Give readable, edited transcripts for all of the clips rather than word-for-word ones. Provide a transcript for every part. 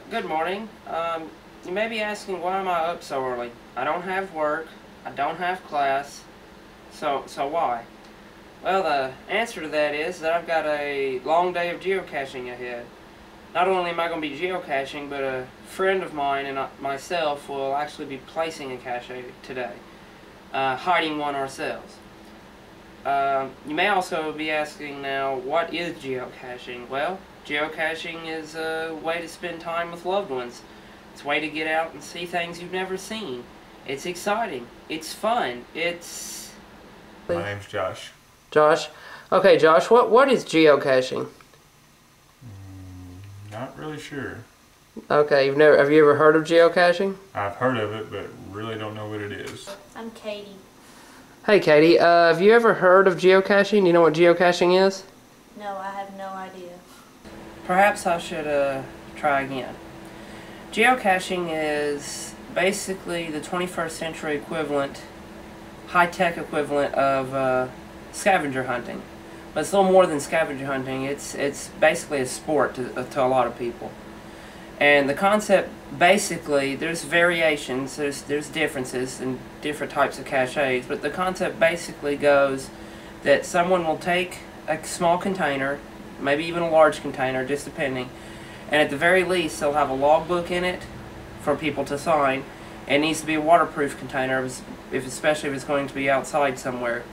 Good morning. You may be asking, why am I up so early? I don't have work. I don't have class. So why? Well, the answer to that is that I've got a long day of geocaching ahead. Not only am I going to be geocaching, but a friend of mine and myself will actually be placing a cache today, hiding one ourselves. You may also be asking now, what is geocaching? Well, geocaching is a way to spend time with loved ones. It's a way to get out and see things you've never seen. It's exciting. It's fun. It's... My name's Josh. Josh? Okay, Josh, what is geocaching? Not really sure. Okay, have you ever heard of geocaching? I've heard of it, but really don't know what it is. I'm Katie. Hey, Katie, have you ever heard of geocaching? Do you know what geocaching is? No, I have no idea. Perhaps I should try again. Geocaching is basically the 21st century equivalent, high-tech equivalent of scavenger hunting. But it's a little more than scavenger hunting. It's basically a sport to a lot of people. And the concept, basically, there's variations, there's differences in different types of caches, but the concept basically goes that someone will take a small container, maybe even a large container, just depending, and at the very least they'll have a logbook in it for people to sign. It needs to be a waterproof container, especially if it's going to be outside somewhere.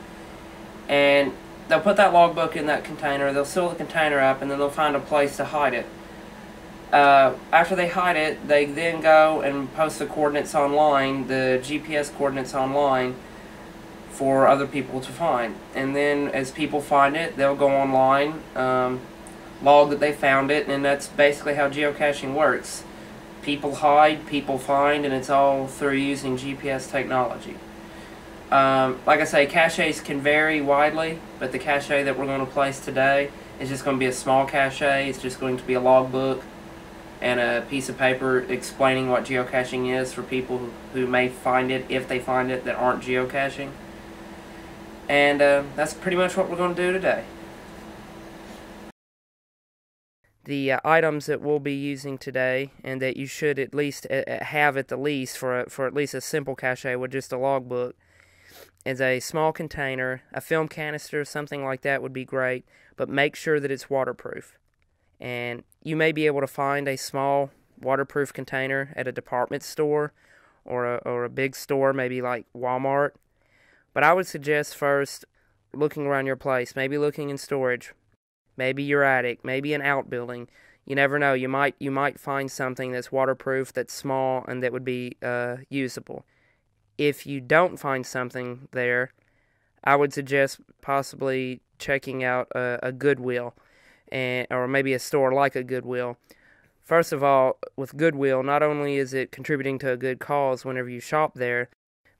And they'll put that logbook in that container, they'll seal the container up, and then they'll find a place to hide it. After they hide it, they then go and post the coordinates online, the GPS coordinates online, for other people to find. And then as people find it, they'll go online, log that they found it, and that's basically how geocaching works. People hide, people find, and it's all through using GPS technology. Like I say, caches can vary widely, but the cache that we're going to place today is just going to be a small cache. It's just going to be a logbook and a piece of paper explaining what geocaching is for people who may find it, if they find it, that aren't geocaching. And that's pretty much what we're going to do today. The items that we'll be using today, and that you should at least have at the least for at least a simple cache with just a logbook, is a small container, a film canister, something like that would be great, but make sure that it's waterproof. And you may be able to find a small waterproof container at a department store or a big store, maybe like Walmart. But I would suggest first looking around your place, maybe looking in storage, maybe your attic, maybe an outbuilding. You never know. You might find something that's waterproof, that's small, and that would be usable. If you don't find something there, I would suggest possibly checking out a Goodwill, or maybe a store like a Goodwill. First of all, with Goodwill, not only is it contributing to a good cause whenever you shop there,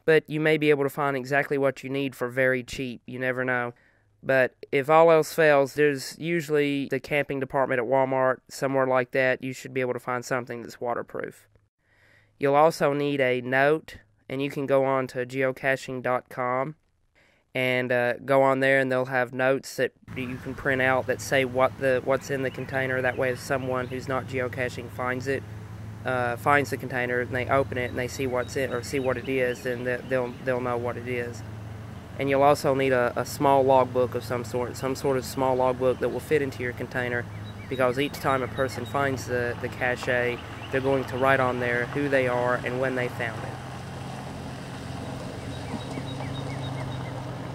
but you may be able to find exactly what you need for very cheap. You never know. But if all else fails, there's usually the camping department at Walmart, somewhere like that. You should be able to find something that's waterproof. You'll also need a note, and you can go on to geocaching.com and go on there, and they'll have notes that you can print out that say what's in the container. That way, if someone who's not geocaching finds the container, and they open it and they see what's in or see what it is, then they'll know what it is. And you'll also need a small logbook of some sort of small logbook that will fit into your container, because each time a person finds the cache, they're going to write on there who they are and when they found it.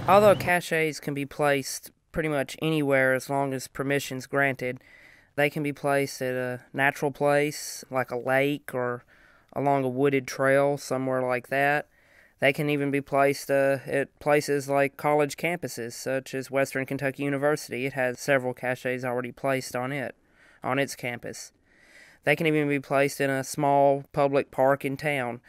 Although caches can be placed pretty much anywhere as long as permission's granted, they can be placed at a natural place, like a lake, or along a wooded trail, somewhere like that. They can even be placed at places like college campuses, such as Western Kentucky University. It has several caches already placed on its campus. They can even be placed in a small public park in town.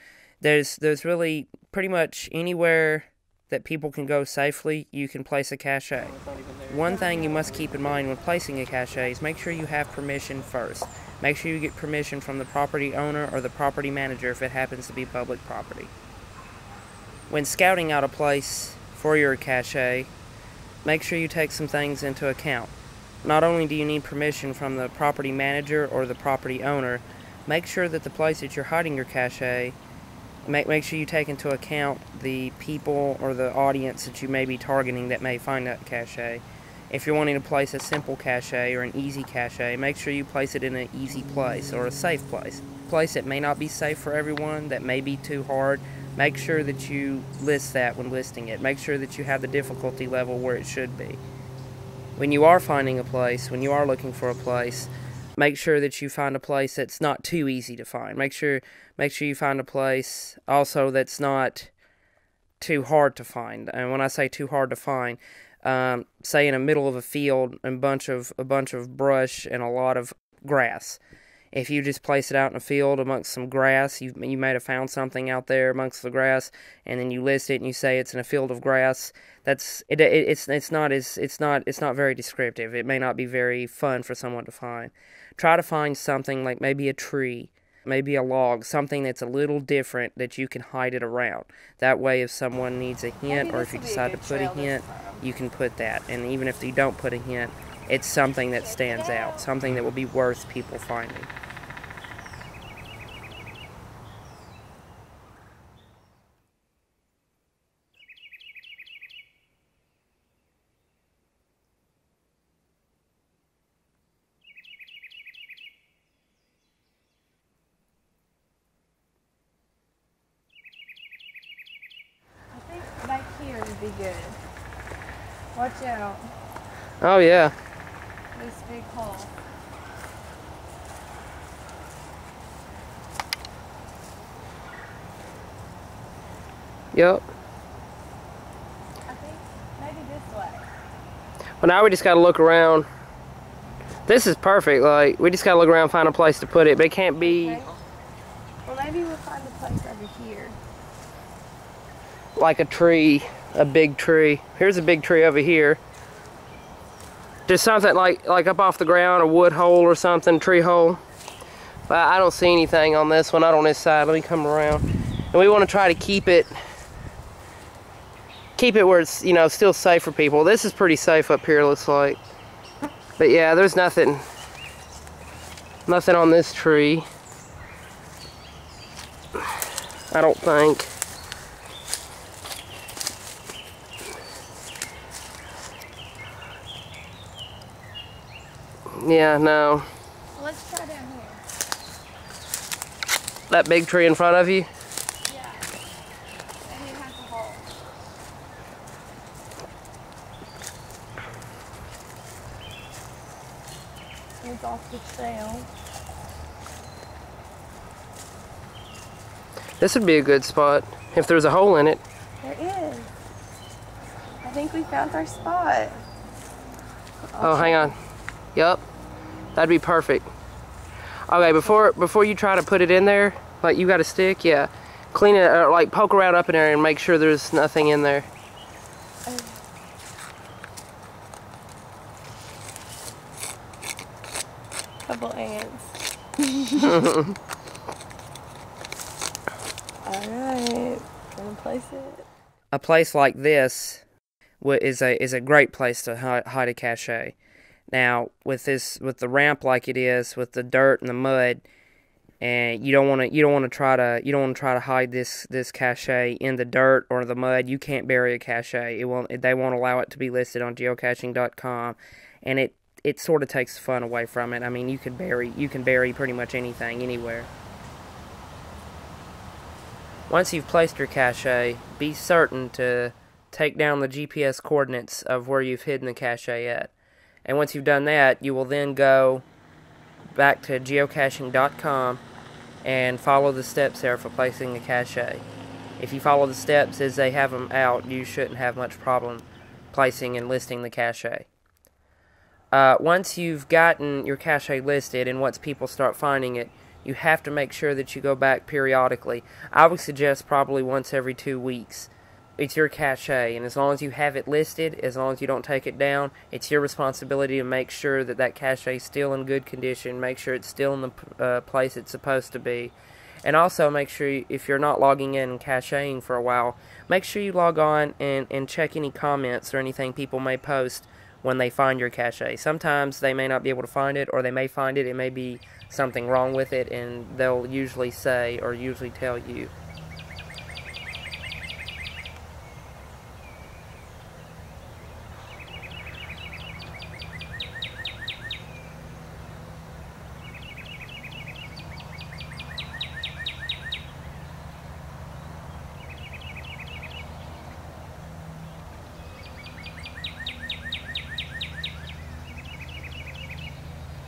There's really pretty much anywhere that people can go safely, you can place a cache. One thing you must keep in mind when placing a cache is make sure you have permission first. Make sure you get permission from the property owner or the property manager if it happens to be public property. When scouting out a place for your cache, make sure you take some things into account. Not only do you need permission from the property manager or the property owner, make sure that the place that you're hiding your cache, make sure you take into account the people or the audience that you may be targeting that may find that cache. If you're wanting to place a simple cache or an easy cache, make sure you place it in an easy place or a safe place. A place that may not be safe for everyone, that may be too hard, make sure that you list that when listing it. Make sure that you have the difficulty level where it should be. When you are finding a place, when you are looking for a place, make sure that you find a place that's not too easy to find. Make sure you find a place also that's not too hard to find. And when I say too hard to find, say in the middle of a field and a bunch of brush and a lot of grass. If you just place it out in a field amongst some grass, you might have found something out there amongst the grass, and then you list it and you say it's in a field of grass. It's not very descriptive. It may not be very fun for someone to find. Try to find something like maybe a tree, maybe a log, something that's a little different that you can hide it around. That way, if someone needs a hint or if you decide to put a hint, you can put that. And even if you don't put a hint, it's something that stands out, something that will be worth people finding. I think back here would be good. Watch out. Oh yeah. This big hole. Yep. I think maybe this way. Well, now we just got to look around. This is perfect. Like, we just got to look around and find a place to put it, but it can't be Okay. Well, maybe we'll find a place over here. like a tree, a big tree. Here's a big tree over here. Just something like up off the ground, a wood hole or something, tree hole. But I don't see anything on this one, not on this side. Let me come around. And we want to try to keep it where it's, you know, still safe for people. This is pretty safe up here, looks like. But yeah, there's nothing on this tree. I don't think. Yeah, no. Let's try down here. That big tree in front of you? Yeah. Maybe it has a hole. It's off the trail. This would be a good spot if there's a hole in it. There is. I think we found our spot. Oh, hang on. Yup. That'd be perfect. Okay, before you try to put it in there, like you got a stick, yeah. Clean it, or like poke around up in there and make sure there's nothing in there. Couple ants. Alright, gonna place it. A place like this is a great place to hide a cache. Now, with the ramp like it is, with the dirt and the mud, and you don't want to try to hide this cache in the dirt or the mud. You can't bury a cache. They won't allow it to be listed on geocaching.com, and it sort of takes the fun away from it. I mean, you can bury pretty much anything anywhere. Once you've placed your cache, be certain to take down the GPS coordinates of where you've hidden the cache at. And once you've done that, you will then go back to geocaching.com and follow the steps there for placing the cache. If you follow the steps as they have them out, you shouldn't have much problem placing and listing the cache. Once you've gotten your cache listed and once people start finding it, you have to make sure that you go back periodically. I would suggest probably once every 2 weeks. It's your cache, and as long as you have it listed, as long as you don't take it down, it's your responsibility to make sure that cache is still in good condition, make sure it's still in the place it's supposed to be. And also make sure, if you're not logging in and caching for a while, make sure you log on and check any comments or anything people may post when they find your cache. Sometimes they may not be able to find it, or they may find it, it may be something wrong with it, and they'll usually say or usually tell you.